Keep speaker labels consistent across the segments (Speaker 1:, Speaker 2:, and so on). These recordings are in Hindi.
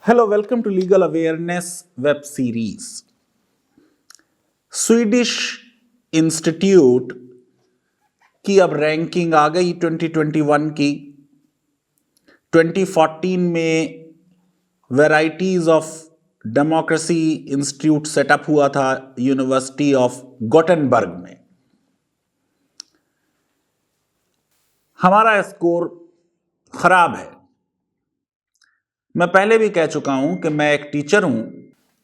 Speaker 1: Hello, welcome to Legal Awareness web series. Swedish institute की अब रैंकिंग आ गई 2021 की। 2014 में varieties of democracy institute setup हुआ था यूनिवर्सिटी ऑफ गोटेनबर्ग में। हमारा स्कोर खराब है। मैं पहले भी कह चुका हूं कि मैं एक टीचर हूं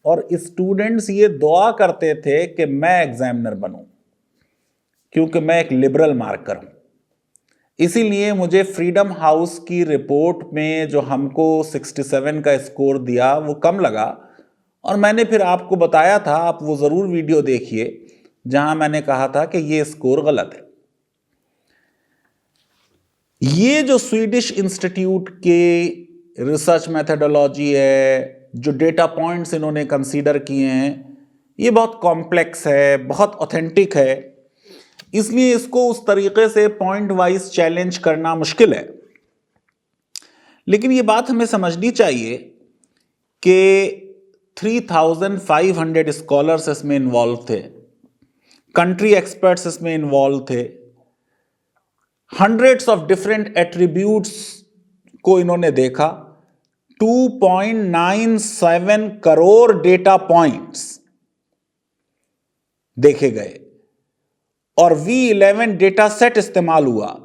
Speaker 1: और स्टूडेंट्स ये दुआ करते थे कि मैं एग्जामिनर बनूं क्योंकि मैं एक लिबरल मार्कर हूं। इसीलिए मुझे फ्रीडम हाउस की रिपोर्ट में जो हमको 67 का स्कोर दिया वो कम लगा और मैंने फिर आपको बताया था, आप वो ज़रूर वीडियो देखिए जहां मैंने कहा था कि ये स्कोर गलत है। ये जो स्वीडिश इंस्टीट्यूट के रिसर्च मेथडोलॉजी है, जो डेटा पॉइंट्स इन्होंने कंसीडर किए हैं, ये बहुत कॉम्प्लेक्स है, बहुत ऑथेंटिक है, इसलिए इसको उस तरीके से पॉइंट वाइज चैलेंज करना मुश्किल है। लेकिन ये बात हमें समझनी चाहिए कि 3500 स्कॉलर्स इसमें इन्वॉल्व थे, कंट्री एक्सपर्ट्स इसमें इन्वॉल्व थे, हंड्रेड्स ऑफ डिफरेंट एट्रीब्यूट्स को इन्होंने देखा, 2.97 करोड़ डेटा पॉइंट्स देखे गए और V11 डेटा सेट इस्तेमाल हुआ,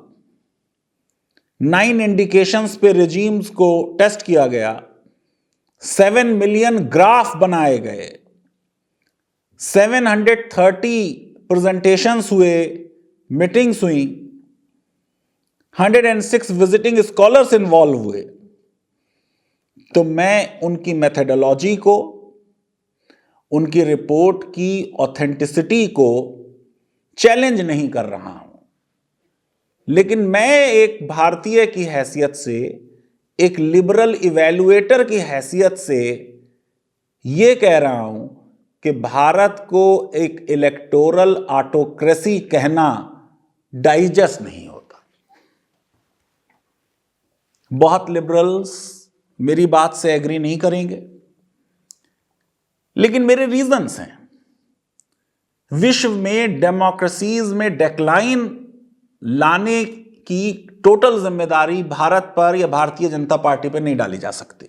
Speaker 1: 9 इंडिकेशंस पे रिजीम्स को टेस्ट किया गया, 7 मिलियन ग्राफ बनाए गए, 730 प्रेजेंटेशंस हुए, मीटिंग्स हुई, 106 विजिटिंग स्कॉलर्स इन्वॉल्व हुए। तो मैं उनकी मेथडोलॉजी को, उनकी रिपोर्ट की ऑथेंटिसिटी को चैलेंज नहीं कर रहा हूं, लेकिन मैं एक भारतीय की हैसियत से, एक लिबरल इवैल्यूएटर की हैसियत से यह कह रहा हूं कि भारत को एक इलेक्टोरल ऑटोक्रेसी कहना डाइजेस्ट नहीं होता। बहुत लिबरल्स मेरी बात से एग्री नहीं करेंगे, लेकिन मेरे रीजंस हैं। विश्व में डेमोक्रेसीज में डिक्लाइन लाने की टोटल जिम्मेदारी भारत पर या भारतीय जनता पार्टी पर नहीं डाली जा सकती।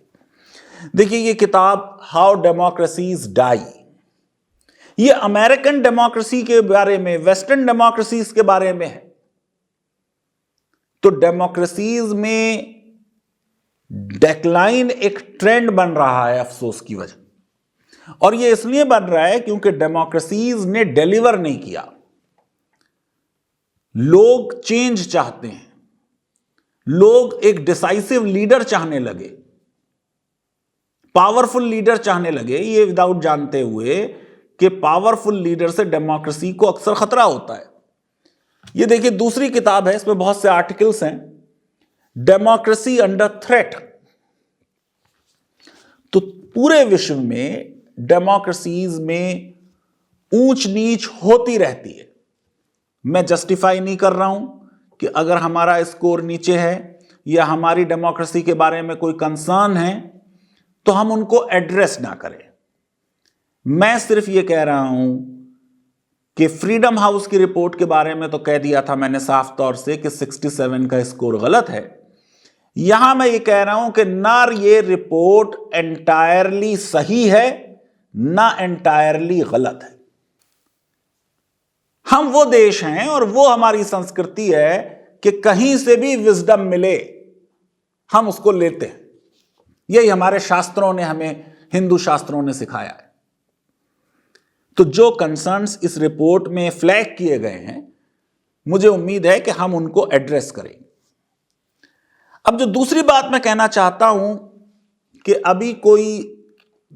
Speaker 1: देखिए, ये किताब हाउ डेमोक्रेसीज डाई, ये अमेरिकन डेमोक्रेसी के बारे में, वेस्टर्न डेमोक्रेसीज के बारे में है। तो डेमोक्रेसीज में डेक्लाइन एक ट्रेंड बन रहा है अफसोस की वजह, और यह इसलिए बन रहा है क्योंकि डेमोक्रेसीज ने डिलीवर नहीं किया। लोग चेंज चाहते हैं, लोग एक डिसाइसिव लीडर चाहने लगे, पावरफुल लीडर चाहने लगे, ये विदाउट जानते हुए कि पावरफुल लीडर से डेमोक्रेसी को अक्सर खतरा होता है। ये देखिए, दूसरी किताब है, इसमें बहुत से आर्टिकल्स हैं, डेमोक्रेसी अंडर थ्रेट। तो पूरे विश्व में डेमोक्रेसीज में ऊंच नीच होती रहती है। मैं जस्टिफाई नहीं कर रहा हूं कि अगर हमारा स्कोर नीचे है या हमारी डेमोक्रेसी के बारे में कोई कंसर्न है तो हम उनको एड्रेस ना करें। मैं सिर्फ यह कह रहा हूं कि फ्रीडम हाउस की रिपोर्ट के बारे में तो कह दिया था मैंने साफ तौर से कि 67 का स्कोर गलत है। यहां मैं ये कह रहा हूं कि ना ये रिपोर्ट एंटायरली सही है ना एंटायरली गलत है। हम वो देश हैं और वो हमारी संस्कृति है कि कहीं से भी विजडम मिले हम उसको लेते हैं। यही हमारे शास्त्रों ने हमें, हिंदू शास्त्रों ने सिखाया है। तो जो कंसर्न्स इस रिपोर्ट में फ्लैग किए गए हैं, मुझे उम्मीद है कि हम उनको एड्रेस करें। अब जो दूसरी बात मैं कहना चाहता हूं कि अभी कोई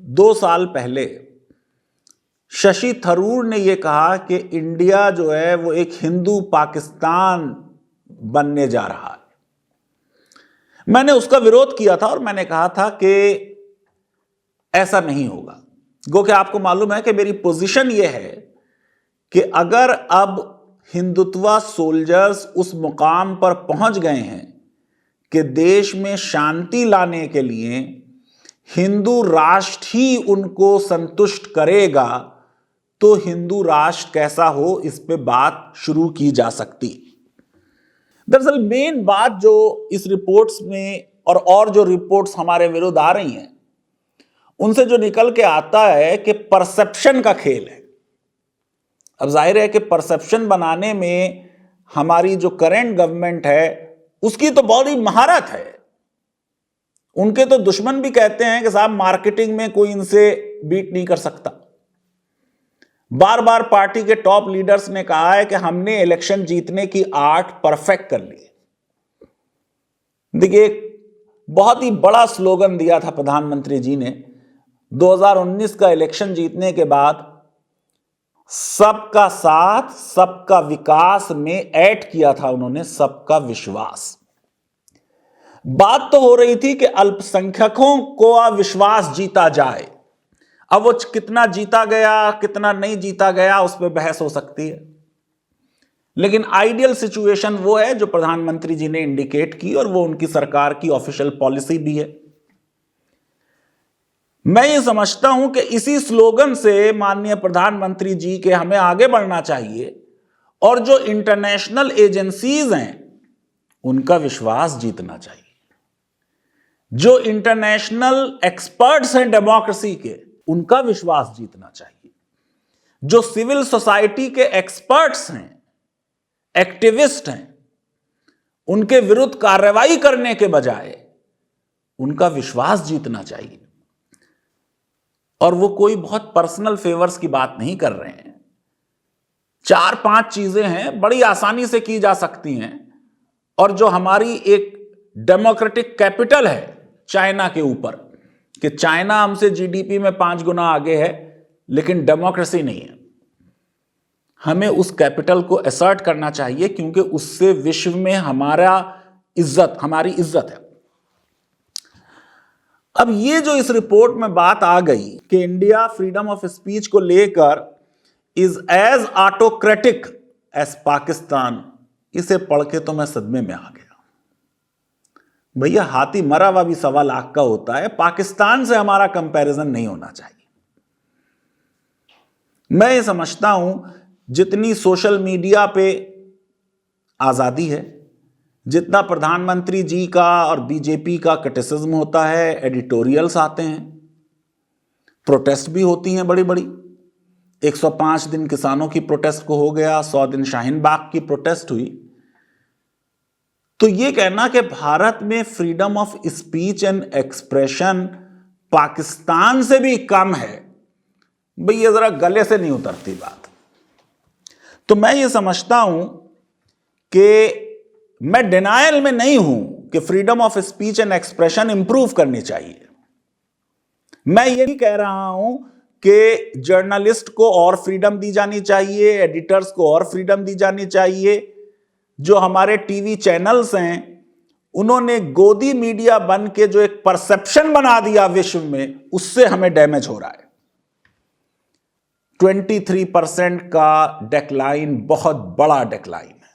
Speaker 1: 2 साल पहले शशि थरूर ने यह कहा कि इंडिया जो है वो एक हिंदू पाकिस्तान बनने जा रहा है। मैंने उसका विरोध किया था और मैंने कहा था कि ऐसा नहीं होगा। गो कि आपको मालूम है कि मेरी पोजीशन यह है कि अगर अब हिंदुत्व सोल्जर्स उस मुकाम पर पहुंच गए हैं कि देश में शांति लाने के लिए हिंदू राष्ट्र ही उनको संतुष्ट करेगा तो हिंदू राष्ट्र कैसा हो, इस पे बात शुरू की जा सकती। दरअसल मेन बात जो इस रिपोर्ट्स में और जो रिपोर्ट्स हमारे विरुद्ध आ रही हैं, उनसे जो निकल के आता है कि परसेप्शन का खेल है। अब जाहिर है कि परसेप्शन बनाने में हमारी जो करंट गवर्नमेंट है उसकी तो बहुत ही महारत है। उनके तो दुश्मन भी कहते हैं कि साहब मार्केटिंग में कोई इनसे बीट नहीं कर सकता। बार बार पार्टी के टॉप लीडर्स ने कहा है कि हमने इलेक्शन जीतने की आर्ट परफेक्ट कर ली। देखिए, बहुत ही बड़ा स्लोगन दिया था प्रधानमंत्री जी ने 2019 का इलेक्शन जीतने के बाद, सबका साथ सबका विकास में ऐड किया था उन्होंने सबका विश्वास। बात तो हो रही थी कि अल्पसंख्यकों को विश्वास जीता जाए। अब वो कितना जीता गया कितना नहीं जीता गया उस पर बहस हो सकती है, लेकिन आइडियल सिचुएशन वो है जो प्रधानमंत्री जी ने इंडिकेट की और वो उनकी सरकार की ऑफिशियल पॉलिसी भी है। मैं ये समझता हूं कि इसी स्लोगन से माननीय प्रधानमंत्री जी के हमें आगे बढ़ना चाहिए और जो इंटरनेशनल एजेंसीज हैं उनका विश्वास जीतना चाहिए। जो इंटरनेशनल एक्सपर्ट्स हैं डेमोक्रेसी के, उनका विश्वास जीतना चाहिए। जो सिविल सोसाइटी के एक्सपर्ट्स हैं, एक्टिविस्ट हैं, उनके विरुद्ध कार्रवाई करने के बजाय उनका विश्वास जीतना चाहिए। और वो कोई बहुत पर्सनल फेवर्स की बात नहीं कर रहे हैं। 4-5 चीजें हैं, बड़ी आसानी से की जा सकती हैं, और जो हमारी एक डेमोक्रेटिक कैपिटल है चाइना के ऊपर, कि चाइना हमसे जीडीपी में 5 गुना आगे है लेकिन डेमोक्रेसी नहीं है, हमें उस कैपिटल को असर्ट करना चाहिए क्योंकि उससे विश्व में हमारी इज्जत है। अब ये जो इस रिपोर्ट में बात आ गई कि इंडिया फ्रीडम ऑफ स्पीच को लेकर is as autocratic as Pakistan, इसे पढ़ के तो मैं सदमे में आ गया। भैया, हाथी मरा हुआ भी 1.25 लाख का होता है। पाकिस्तान से हमारा कंपैरिजन नहीं होना चाहिए। मैं ये समझता हूं जितनी सोशल मीडिया पे आजादी है, जितना प्रधानमंत्री जी का और बीजेपी का क्रिटिसिज्म होता है, एडिटोरियल्स आते हैं, प्रोटेस्ट भी होती हैं बड़ी बड़ी। 105 दिन किसानों की प्रोटेस्ट को हो गया, 100 दिन शाहीन बाग की प्रोटेस्ट हुई। तो ये कहना कि भारत में freedom of speech and expression Pakistan से भी कम है, भैया जरा गले से नहीं उतरती बात। तो मैं ये समझता हूं कि मैं डिनायल में नहीं हूं कि freedom of speech and expression improve करनी चाहिए। मैं ये नहीं कह रहा हूं कि जर्नलिस्ट को और फ्रीडम दी जानी चाहिए, एडिटर्स को और फ्रीडम दी जानी चाहिए। जो हमारे टीवी चैनल्स हैं उन्होंने गोदी मीडिया बन के जो एक परसेप्शन बना दिया विश्व में, उससे हमें डैमेज हो रहा है। 23% का डेक्लाइन बहुत बड़ा डेक्लाइन है,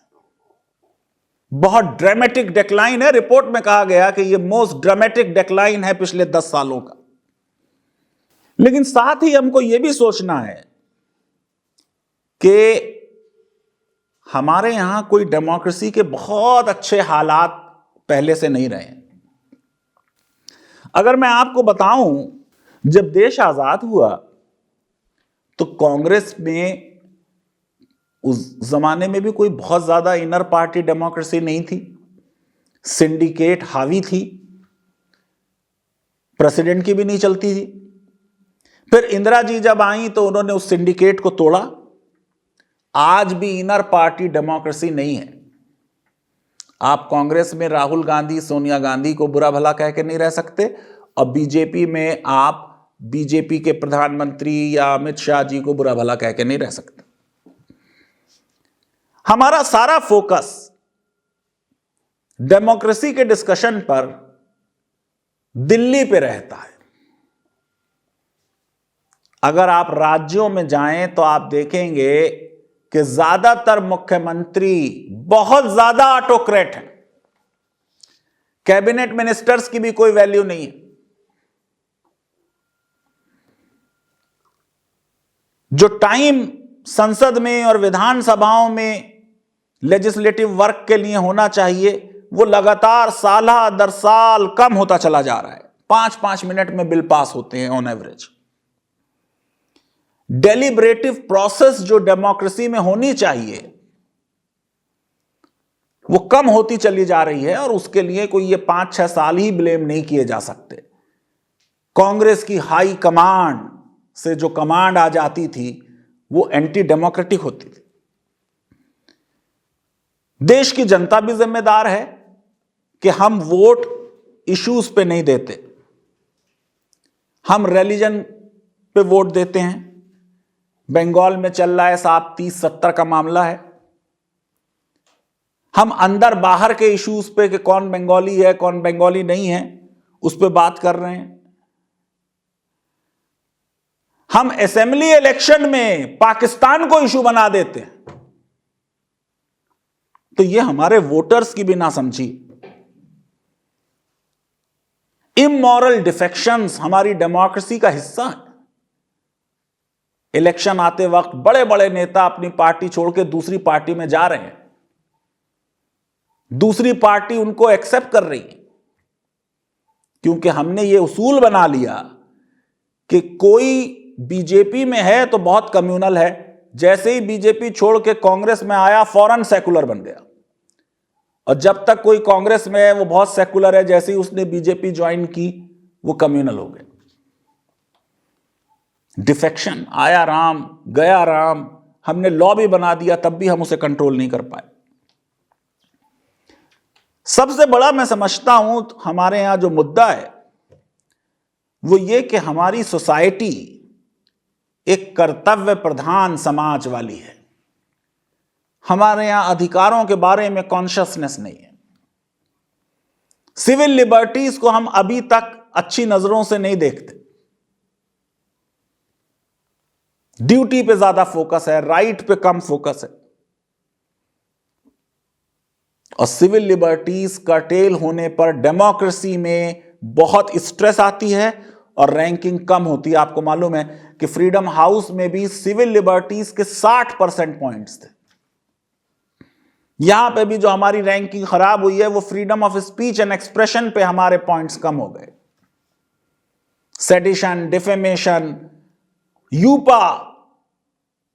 Speaker 1: बहुत ड्रामेटिक डेक्लाइन है। रिपोर्ट में कहा गया कि यह मोस्ट ड्रामेटिक डेक्लाइन है पिछले 10 सालों का। लेकिन साथ ही हमको यह भी सोचना है कि हमारे यहां कोई डेमोक्रेसी के बहुत अच्छे हालात पहले से नहीं रहे। अगर मैं आपको बताऊं, जब देश आजाद हुआ तो कांग्रेस में उस जमाने में भी कोई बहुत ज्यादा इनर पार्टी डेमोक्रेसी नहीं थी। सिंडिकेट हावी थी, प्रेसिडेंट की भी नहीं चलती थी। फिर इंदिरा जी जब आई तो उन्होंने उस सिंडिकेट को तोड़ा। आज भी इनर पार्टी डेमोक्रेसी नहीं है। आप कांग्रेस में राहुल गांधी, सोनिया गांधी को बुरा भला कह के नहीं रह सकते, और बीजेपी में आप बीजेपी के प्रधानमंत्री या अमित शाह जी को बुरा भला कह के नहीं रह सकते। हमारा सारा फोकस डेमोक्रेसी के डिस्कशन पर दिल्ली पे रहता है। अगर आप राज्यों में जाएं तो आप देखेंगे कि ज्यादातर मुख्यमंत्री बहुत ज्यादा ऑटोक्रेट हैं। कैबिनेट मिनिस्टर्स की भी कोई वैल्यू नहीं है। जो टाइम संसद में और विधानसभाओं में लेजिस्लेटिव वर्क के लिए होना चाहिए, वो लगातार साल दर साल कम होता चला जा रहा है। 5-5 मिनट में बिल पास होते हैं ऑन एवरेज। डेलिब्रेटिव प्रोसेस जो डेमोक्रेसी में होनी चाहिए वो कम होती चली जा रही है, और उसके लिए कोई ये 5-6 साल ही ब्लेम नहीं किए जा सकते। कांग्रेस की हाई कमांड से जो कमांड आ जाती थी वो एंटी डेमोक्रेटिक होती थी। देश की जनता भी जिम्मेदार है कि हम वोट इश्यूज पे नहीं देते, हम रिलीजन पे वोट देते हैं। बंगाल में चल रहा है साहब 30-70 का मामला है। हम अंदर बाहर के इश्यूज पे कि कौन बंगाली है कौन बंगाली नहीं है उस पे बात कर रहे हैं। हम असेंबली इलेक्शन में पाकिस्तान को इशू बना देते हैं। तो ये हमारे वोटर्स की भी ना समझी। इमोरल डिफेक्शंस हमारी डेमोक्रेसी का हिस्सा है। इलेक्शन आते वक्त बड़े बड़े नेता अपनी पार्टी छोड़ के दूसरी पार्टी में जा रहे हैं, दूसरी पार्टी उनको एक्सेप्ट कर रही है, क्योंकि हमने ये उसूल बना लिया कि कोई बीजेपी में है तो बहुत कम्युनल है, जैसे ही बीजेपी छोड़ के कांग्रेस में आया फौरन सेकुलर बन गया, और जब तक कोई कांग्रेस में है वो बहुत सेकुलर है, जैसे ही उसने बीजेपी ज्वाइन की वो कम्युनल हो गए। डिफेक्शन, आया राम गया राम, हमने लॉ भी बना दिया तब भी हम उसे कंट्रोल नहीं कर पाए। सबसे बड़ा मैं समझता हूं हमारे यहां जो मुद्दा है वो ये कि हमारी सोसाइटी एक कर्तव्य प्रधान समाज वाली है। हमारे यहां अधिकारों के बारे में कॉन्शियसनेस नहीं है। सिविल लिबर्टीज को हम अभी तक अच्छी नजरों से नहीं देखते। ड्यूटी पे ज्यादा फोकस है, राइट पे कम फोकस है, और सिविल लिबर्टीज कर्टेल होने पर डेमोक्रेसी में बहुत स्ट्रेस आती है और रैंकिंग कम होती है। आपको मालूम है कि फ्रीडम हाउस में भी सिविल लिबर्टीज के 60% पॉइंट्स थे। यहां पे भी जो हमारी रैंकिंग खराब हुई है वो freedom of speech and expression पे हमारे पॉइंट्स कम हो गए। सेडिशन, डिफेमेशन, यूपा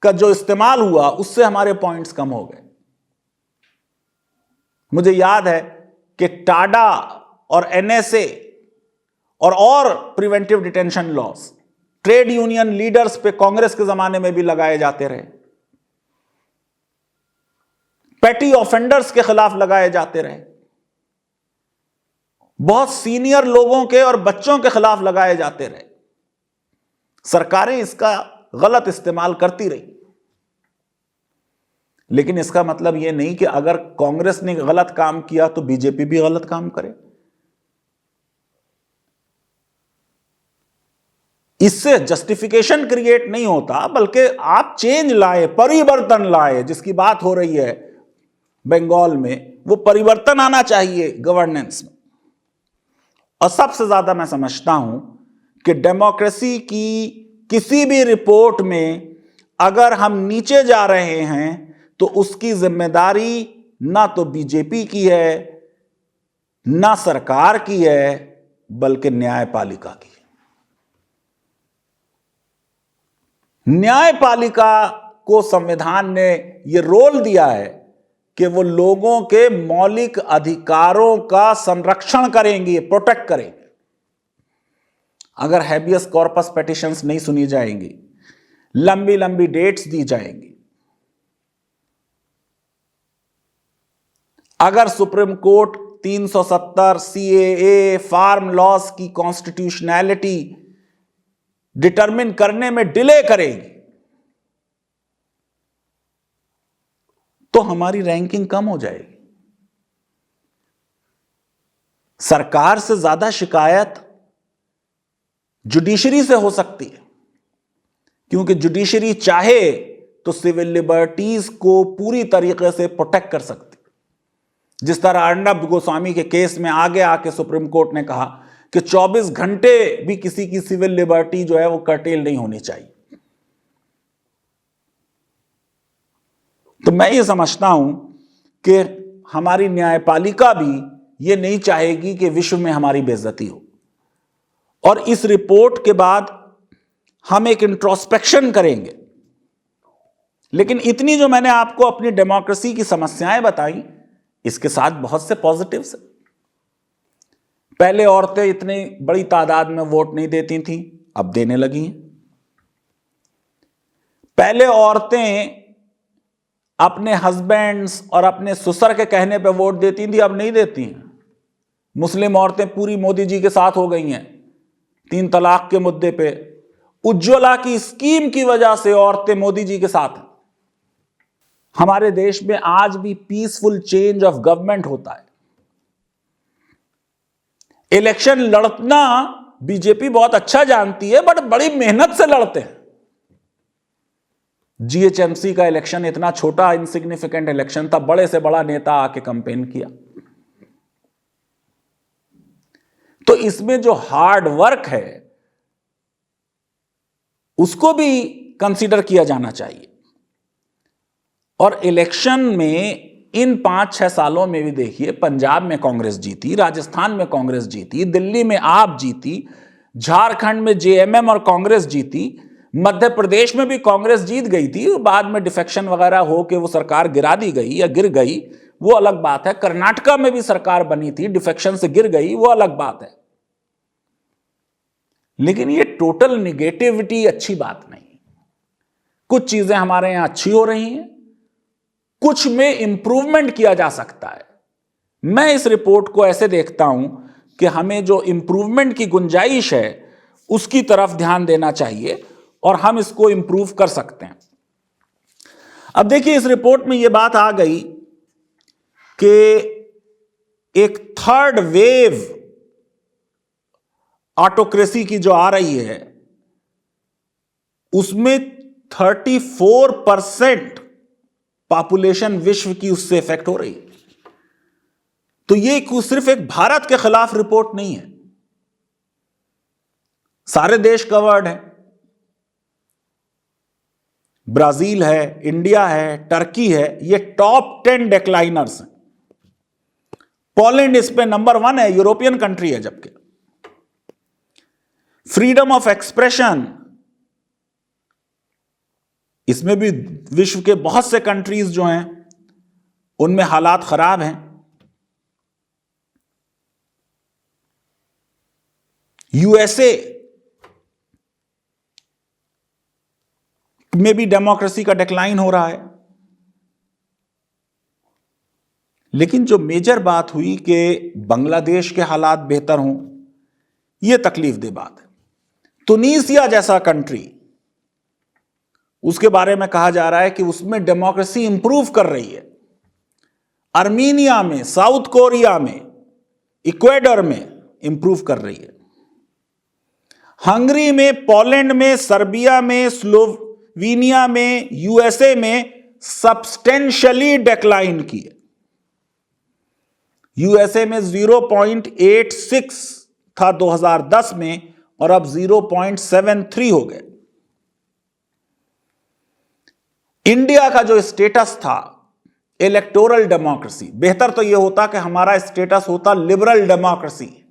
Speaker 1: का जो इस्तेमाल हुआ उससे हमारे पॉइंट्स कम हो गए। मुझे याद है कि टाडा और एनएसए और preventive detention loss trade union leaders पे कांग्रेस के जमाने में भी लगाए जाते रहे, पेटी ऑफेंडर्स के खिलाफ लगाए जाते रहे, बहुत सीनियर लोगों के और बच्चों के खिलाफ लगाए जाते रहे। सरकारें इसका गलत इस्तेमाल करती रही, लेकिन इसका मतलब यह नहीं कि अगर कांग्रेस ने गलत काम किया तो बीजेपी भी गलत काम करे। इससे जस्टिफिकेशन क्रिएट नहीं होता, बल्कि आप चेंज लाए, परिवर्तन लाए। जिसकी बात हो रही है बंगाल में, वो परिवर्तन आना चाहिए गवर्नेंस में। और सबसे ज्यादा मैं समझता हूं कि डेमोक्रेसी की किसी भी रिपोर्ट में अगर हम नीचे जा रहे हैं तो उसकी जिम्मेदारी ना तो बीजेपी की है, ना सरकार की है, बल्कि न्यायपालिका की है। न्यायपालिका को संविधान ने यह रोल दिया है कि वो लोगों के मौलिक अधिकारों का संरक्षण करेंगे, प्रोटेक्ट करेंगे। अगर हैबियस कॉर्पस पिटीशंस नहीं सुनी जाएंगी, लंबी लंबी डेट्स दी जाएंगी, अगर supreme court 370, CAA, farm laws की कॉन्स्टिट्यूशनैलिटी डिटरमिन करने में डिले करेगी, तो हमारी रैंकिंग कम हो जाएगी। सरकार से ज्यादा शिकायत जुडिशरी से हो सकती है, क्योंकि जुडिशरी चाहे तो सिविल लिबर्टीज को पूरी तरीके से प्रोटेक्ट कर सकती है। जिस तरह अर्नब गोस्वामी के केस में आगे आके सुप्रीम कोर्ट ने कहा कि 24 घंटे भी किसी की सिविल लिबर्टी जो है वो कर्टेल नहीं होनी चाहिए। तो मैं ये समझता हूं कि हमारी न्यायपालिका भी ये नहीं चाहेगी कि विश्व में हमारी बेइज्जती हो। और इस रिपोर्ट के बाद हम एक इंट्रोस्पेक्शन करेंगे। लेकिन इतनी जो मैंने आपको अपनी डेमोक्रेसी की समस्याएं बताई, इसके साथ बहुत से पॉजिटिव्स हैं। पहले औरतें इतनी बड़ी तादाद में वोट नहीं देती थीं, अब देने लगी हैं। पहले औरतें अपने हस्बैंड्स और अपने ससुर के कहने पे वोट देती थी, अब नहीं देती हैं। मुस्लिम औरतें पूरी मोदी जी के साथ हो गई हैं 3 तलाक के मुद्दे पे। उज्ज्वला की स्कीम की वजह से औरतें मोदी जी के साथ हैं। हमारे देश में आज भी पीसफुल चेंज ऑफ गवर्नमेंट होता है। इलेक्शन लड़ना बीजेपी बहुत अच्छा जानती है, बट बड़ी मेहनत से लड़ते हैं। जीएचएमसी का इलेक्शन इतना छोटा इनसिग्निफिकेंट इलेक्शन था, बड़े से बड़ा नेता आके कैंपेन किया। तो इसमें जो हार्ड वर्क है उसको भी कंसीडर किया जाना चाहिए। और इलेक्शन में इन 5-6 सालों में भी देखिए, पंजाब में कांग्रेस जीती, राजस्थान में कांग्रेस जीती, दिल्ली में आप जीती, झारखंड में जेएमएम और कांग्रेस जीती, मध्य प्रदेश में भी कांग्रेस जीत गई थी। बाद में डिफेक्शन वगैरह हो के वो सरकार गिरा दी गई या गिर गई, वो अलग बात है। कर्नाटका में भी सरकार बनी थी, डिफेक्शन से गिर गई, वो अलग बात है। लेकिन ये टोटल निगेटिविटी अच्छी बात नहीं। कुछ चीजें हमारे यहां अच्छी हो रही हैं, कुछ में इंप्रूवमेंट किया जा सकता है। मैं इस रिपोर्ट को ऐसे देखता हूं कि हमें जो इंप्रूवमेंट की गुंजाइश है उसकी तरफ ध्यान देना चाहिए और हम इसको इंप्रूव कर सकते हैं। अब देखिए, इस रिपोर्ट में यह बात आ गई कि एक थर्ड वेव ऑटोक्रेसी की जो आ रही है उसमें 34% पॉपुलेशन विश्व की उससे इफेक्ट हो रही है। तो ये सिर्फ एक भारत के खिलाफ रिपोर्ट नहीं है, सारे देश कवर्ड हैं। ब्राजील है, इंडिया है, टर्की है, ये टॉप 10 डिक्लाइनर्स हैं। पोलैंड इस पे नंबर 1 है, यूरोपियन कंट्री है। जबकि फ्रीडम ऑफ एक्सप्रेशन, इसमें भी विश्व के बहुत से कंट्रीज जो हैं उनमें हालात खराब हैं। यूएसए में भी डेमोक्रेसी का डिक्लाइन हो रहा है। लेकिन जो मेजर बात हुई कि बांग्लादेश के हालात बेहतर हों, यह तकलीफ दे बात है। तुनीसिया जैसा कंट्री, उसके बारे में कहा जा रहा है कि उसमें डेमोक्रेसी इंप्रूव कर रही है। आर्मीनिया में, साउथ कोरिया में, इक्वेडर में इंप्रूव कर रही है। हंगरी में, पोलैंड में, सर्बिया में, स्लोवेनिया में, यूएसए में सब्सटेंशियली डिक्लाइन की है। यूएसए में 0.86 था 2010 में और अब 0.73 हो गए। इंडिया का जो स्टेटस था इलेक्टोरल डेमोक्रेसी, बेहतर तो यह होता कि हमारा स्टेटस होता लिबरल डेमोक्रेसी।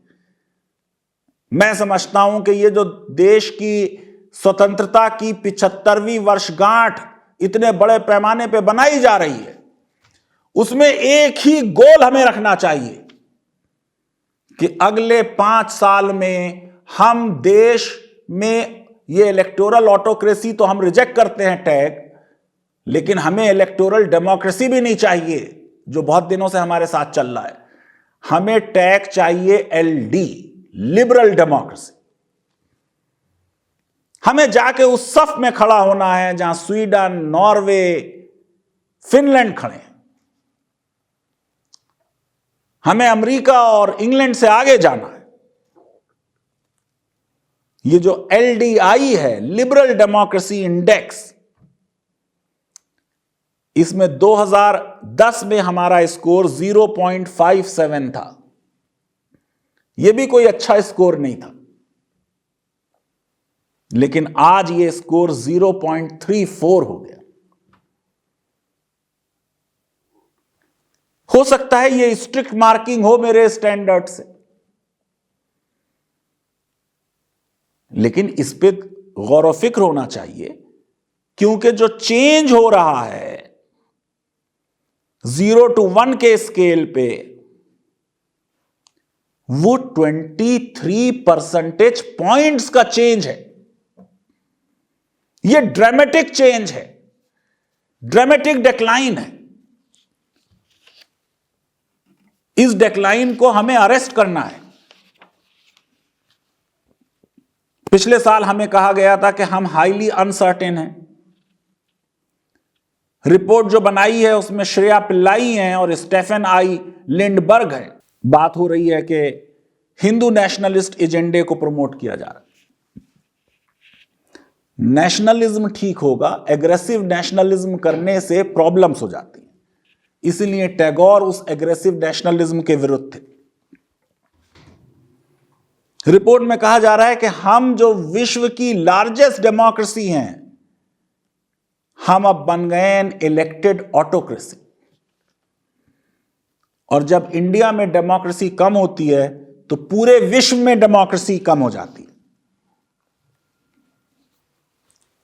Speaker 1: मैं समझता हूं कि ये जो देश की स्वतंत्रता की 75वीं वर्षगांठ इतने बड़े पैमाने पे बनाई जा रही है, उसमें एक ही गोल हमें रखना चाहिए कि अगले 5 साल में हम देश में ये इलेक्टोरल ऑटोक्रेसी तो हम रिजेक्ट करते हैं टैग, लेकिन हमें इलेक्टोरल डेमोक्रेसी भी नहीं चाहिए जो बहुत दिनों से हमारे साथ चल रहा है। हमें टैग चाहिए एलडी, लिबरल डेमोक्रेसी। हमें जाके उस सफ में खड़ा होना है जहां स्वीडन, नॉर्वे, फिनलैंड खड़े हैं। हमें अमेरिका और इंग्लैंड से आगे जाना है। ये जो एलडीआई है, लिबरल डेमोक्रेसी इंडेक्स, इसमें 2010 में हमारा स्कोर 0.57 था। यह भी कोई अच्छा स्कोर नहीं था, लेकिन आज यह स्कोर 0.34 हो गया। हो सकता है ये स्ट्रिक्ट मार्किंग हो मेरे स्टैंडर्ड से, लेकिन इस पे गौर व फिक्र होना चाहिए, क्योंकि जो चेंज हो रहा है 0 to 1 के स्केल पे, वो 23 परसेंटेज पॉइंट्स का चेंज है। ये ड्रामेटिक चेंज है, ड्रामेटिक डिक्लाइन है। इस डिक्लाइन को हमें अरेस्ट करना है। पिछले साल हमें कहा गया था कि हम हाईली अनसर्टेन हैं। रिपोर्ट जो बनाई है उसमें श्रेया पिल्लाई हैं और स्टेफन आई लिंडबर्ग हैं। बात हो रही है कि हिंदू नेशनलिस्ट एजेंडे को प्रमोट किया जा रहा है। नेशनलिज्म ठीक होगा, एग्रेसिव नेशनलिज्म करने से प्रॉब्लम्स हो जाती हैं। इसीलिए टैगोर उस एग्रेसिव नेशनलिज्म के विरुद्ध थे। रिपोर्ट में कहा जा रहा है कि हम जो विश्व की लार्जेस्ट डेमोक्रेसी हैं, हम अब बन गए एन इलेक्टेड ऑटोक्रेसी। और जब इंडिया में डेमोक्रेसी कम होती है तो पूरे विश्व में डेमोक्रेसी कम हो जाती है।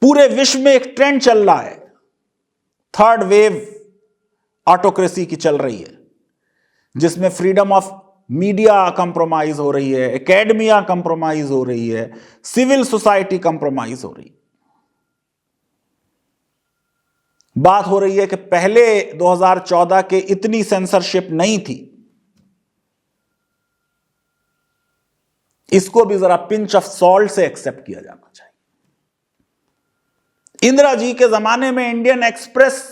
Speaker 1: पूरे विश्व में एक ट्रेंड चल रहा है, थर्ड वेव ऑटोक्रेसी की चल रही है, जिसमें फ्रीडम ऑफ मीडिया कंप्रोमाइज हो रही है, एकेडमिया कंप्रोमाइज हो रही है, सिविल सोसाइटी कंप्रोमाइज हो रही है। बात हो रही है कि पहले 2014 के इतनी सेंसरशिप नहीं थी। इसको भी जरा पिंच ऑफ सॉल्ट से एक्सेप्ट किया जाना चाहिए। इंदिरा जी के जमाने में इंडियन एक्सप्रेस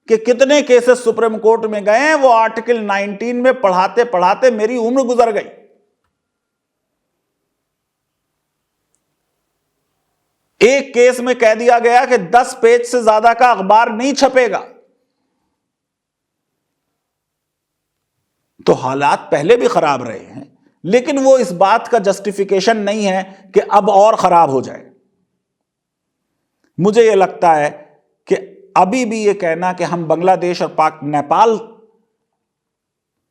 Speaker 1: के कितने केसेस सुप्रीम कोर्ट में गए हैं, वो आर्टिकल 19 में पढ़ाते पढ़ाते मेरी उम्र गुजर गई। एक केस में कह दिया गया कि 10 पेज से ज्यादा का अखबार नहीं छपेगा। तो हालात पहले भी खराब रहे हैं, लेकिन वो इस बात का जस्टिफिकेशन नहीं है कि अब और खराब हो जाए। मुझे यह लगता है कि अभी भी यह कहना कि हम बांग्लादेश और नेपाल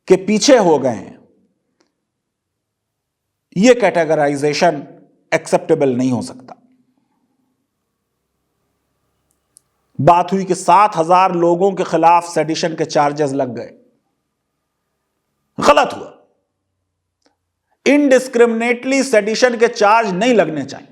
Speaker 1: के पीछे हो गए हैं, यह कैटेगराइजेशन एक्सेप्टेबल नहीं हो सकता। बात हुई कि 7,000 लोगों के खिलाफ सेडिशन के चार्जेस लग गए। गलत हुआ। इनडिस्क्रिमिनेटली सेडिशन के चार्ज नहीं लगने चाहिए।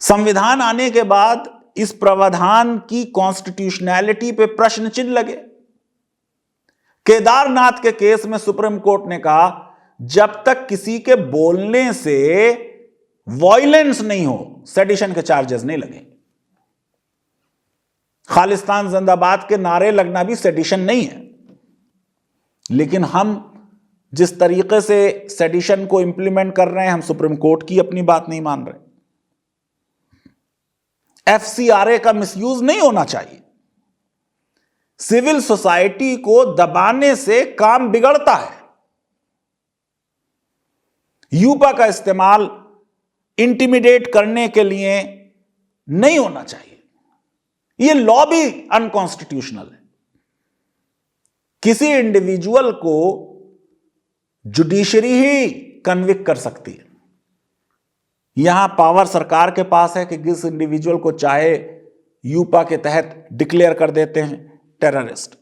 Speaker 1: संविधान आने के बाद इस प्रावधान की कॉन्स्टिट्यूशनैलिटी पे प्रश्न चिन्ह लगे। केदारनाथ के केस में सुप्रीम कोर्ट ने कहा, जब तक किसी के बोलने से वॉयलेंस नहीं हो, सेडिशन के चार्जेस नहीं लगेंगे। खालिस्तान जिंदाबाद के नारे लगना भी सेडिशन नहीं है, लेकिन हम जिस तरीके से सेडिशन को इंप्लीमेंट कर रहे हैं, हम सुप्रीम कोर्ट की अपनी बात नहीं मान रहे। एफसीआरए का मिसयूज नहीं होना चाहिए। सिविल सोसाइटी को दबाने से काम बिगड़ता है। यूपा का इस्तेमाल इंटिमिडेट करने के लिए नहीं होना चाहिए। यह लॉ भी अनकॉन्स्टिट्यूशनल है। किसी इंडिविजुअल को जुडिशरी ही कन्विक्ट कर सकती है। यहां पावर सरकार के पास है कि किस इंडिविजुअल को चाहे यूपा के तहत डिक्लेयर कर देते हैं टेररिस्ट।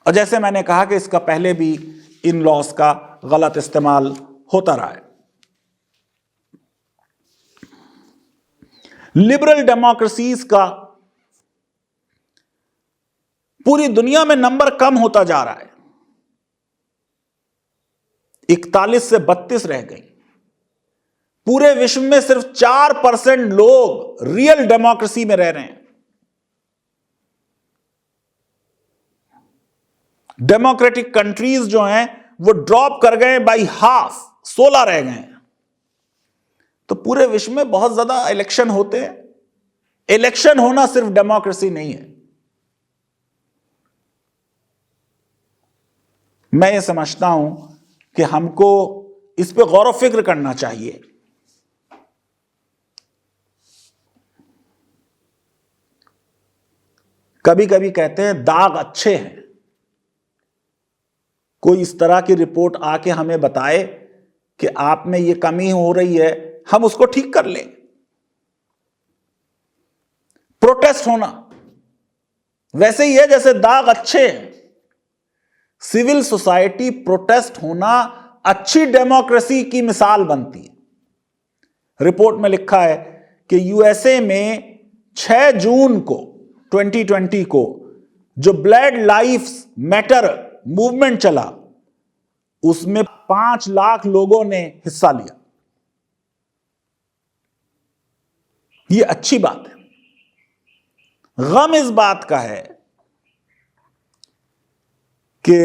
Speaker 1: और जैसे मैंने कहा कि इसका पहले भी इन लॉस का गलत इस्तेमाल होता रहा है। लिबरल डेमोक्रेसीज का पूरी दुनिया में नंबर कम होता जा रहा है। 41 से 32 रह गई। पूरे विश्व में सिर्फ 4% लोग रियल डेमोक्रेसी में रह रहे हैं। डेमोक्रेटिक कंट्रीज जो हैं वो ड्रॉप कर गए बाई हाफ, 16 रह गए हैं। तो पूरे विश्व में बहुत ज्यादा इलेक्शन होते हैं। इलेक्शन होना सिर्फ डेमोक्रेसी नहीं है। मैं ये समझता हूं कि हमको इस पे गौर व फिक्र करना चाहिए। कभी कभी कहते हैं दाग अच्छे हैं। कोई इस तरह की रिपोर्ट आके हमें बताए कि आप में ये कमी हो रही है, हम उसको ठीक कर लें। प्रोटेस्ट होना वैसे ही है जैसे दाग अच्छे हैं। सिविल सोसाइटी प्रोटेस्ट होना अच्छी डेमोक्रेसी की मिसाल बनती है। रिपोर्ट में लिखा है कि यूएसए में 6 जून को 2020 को जो ब्लड लाइफ्स मैटर मूवमेंट चला, उसमें 5 लाख लोगों ने हिस्सा लिया। यह अच्छी बात है। गम इस बात का है कि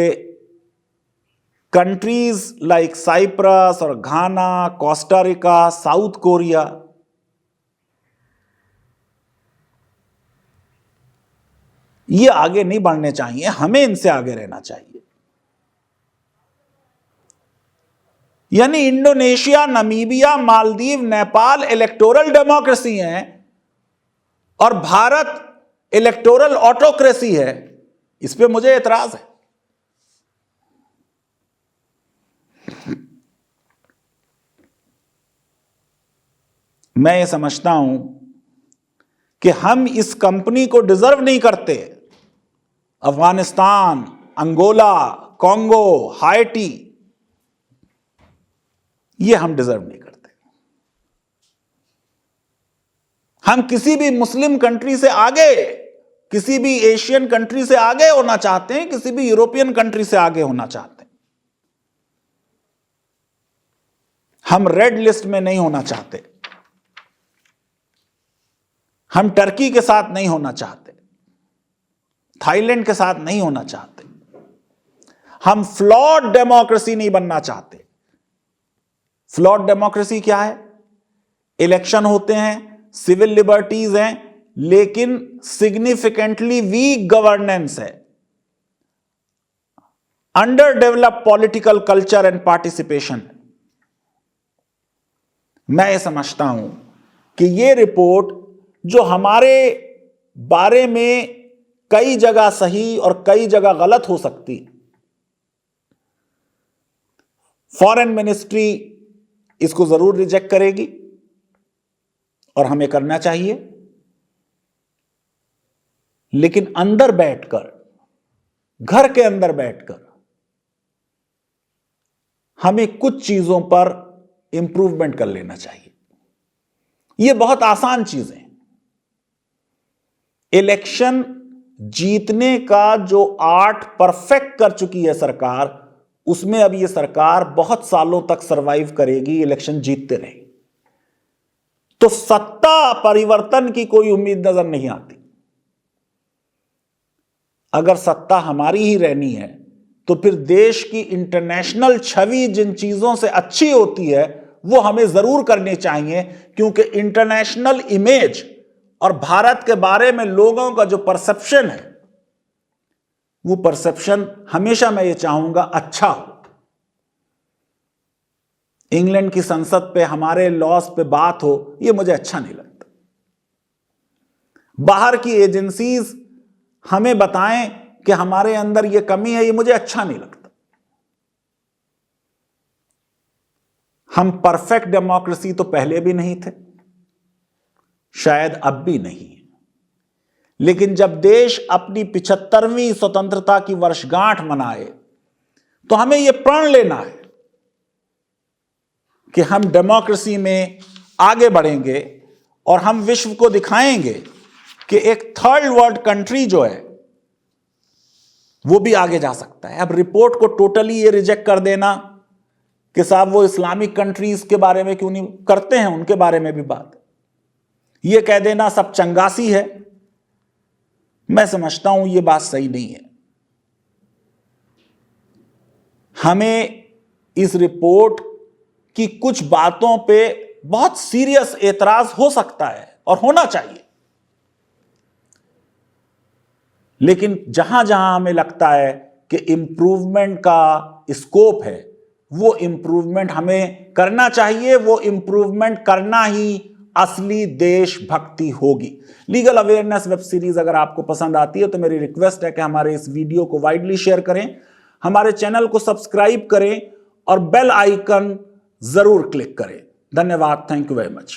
Speaker 1: कंट्रीज लाइक साइप्रस और घाना, कोस्टारिका, साउथ कोरिया, ये आगे नहीं बढ़ने चाहिए, हमें इनसे आगे रहना चाहिए। यानी Indonesia, Namibia, Maldives, Nepal electoral democracy हैं और भारत इलेक्टोरल ऑटोक्रेसी है। इस पे मुझे एतराज है। मैं ये समझता हूं कि हम इस कंपनी को डिजर्व नहीं करते। अफगानिस्तान, अंगोला, कॉन्गो, हाइटी, ये हम डिजर्व नहीं करते। हम किसी भी मुस्लिम कंट्री से आगे, किसी भी एशियन कंट्री से आगे होना चाहते हैं, किसी भी यूरोपियन कंट्री से आगे होना चाहते हैं। हम रेड लिस्ट में नहीं होना चाहते। हम टर्की के साथ नहीं होना चाहते, थाईलैंड के साथ नहीं होना चाहते। हम फ्लॉड डेमोक्रेसी नहीं बनना चाहते। फ्लॉड डेमोक्रेसी क्या है? इलेक्शन होते हैं, सिविल लिबर्टीज हैं, लेकिन सिग्निफिकेंटली वीक गवर्नेंस है, under develop political culture and participation. मैं ये समझता हूं कि ये रिपोर्ट जो हमारे बारे में कई जगह सही और कई जगह गलत हो सकती, फॉरेन मिनिस्ट्री इसको जरूर रिजेक्ट करेगी और हमें करना चाहिए, लेकिन अंदर बैठकर, घर के अंदर बैठकर हमें कुछ चीजों पर इंप्रूवमेंट कर लेना चाहिए। यह बहुत आसान चीजें हैं। इलेक्शन जीतने का जो आर्ट परफेक्ट कर चुकी है सरकार, उसमें अब यह सरकार बहुत सालों तक सरवाइव करेगी, इलेक्शन जीतते रहेगी। तो सत्ता परिवर्तन की कोई उम्मीद नजर नहीं आती। अगर सत्ता हमारी ही रहनी है तो फिर देश की इंटरनेशनल छवि जिन चीजों से अच्छी होती है वो हमें जरूर करनी चाहिए, क्योंकि इंटरनेशनल इमेज और भारत के बारे में लोगों का जो परसेप्शन है, वो परसेप्शन हमेशा मैं ये चाहूंगा अच्छा हो। इंग्लैंड की संसद पे हमारे लॉस पे बात हो, ये मुझे अच्छा नहीं लगता। बाहर की एजेंसीज हमें बताएं कि हमारे अंदर ये कमी है, ये मुझे अच्छा नहीं लगता। हम परफेक्ट डेमोक्रेसी तो पहले भी नहीं थे, शायद अब भी नहीं है, लेकिन जब देश अपनी 75वीं स्वतंत्रता की वर्षगांठ मनाए तो हमें यह प्रण लेना है कि हम डेमोक्रेसी में आगे बढ़ेंगे और हम विश्व को दिखाएंगे कि एक थर्ड वर्ल्ड कंट्री जो है वो भी आगे जा सकता है। अब रिपोर्ट को टोटली ये रिजेक्ट कर देना कि साहब वो इस्लामिक कंट्रीज के बारे में क्यों नहीं करते हैं, उनके बारे में भी बात, ये कह देना सब चंगासी है, मैं समझता हूं ये बात सही नहीं है। हमें इस रिपोर्ट की कुछ बातों पे बहुत सीरियस एतराज हो सकता है और होना चाहिए, लेकिन जहां जहां हमें लगता है कि इंप्रूवमेंट का स्कोप है, वो इंप्रूवमेंट हमें करना चाहिए। वो इंप्रूवमेंट करना ही असली देशभक्ति होगी। लीगल अवेयरनेस वेब सीरीज अगर आपको पसंद आती है तो मेरी रिक्वेस्ट है कि हमारे इस वीडियो को वाइडली शेयर करें, हमारे चैनल को सब्सक्राइब करें और बेल आइकन जरूर क्लिक करें। धन्यवाद। Thank you very much.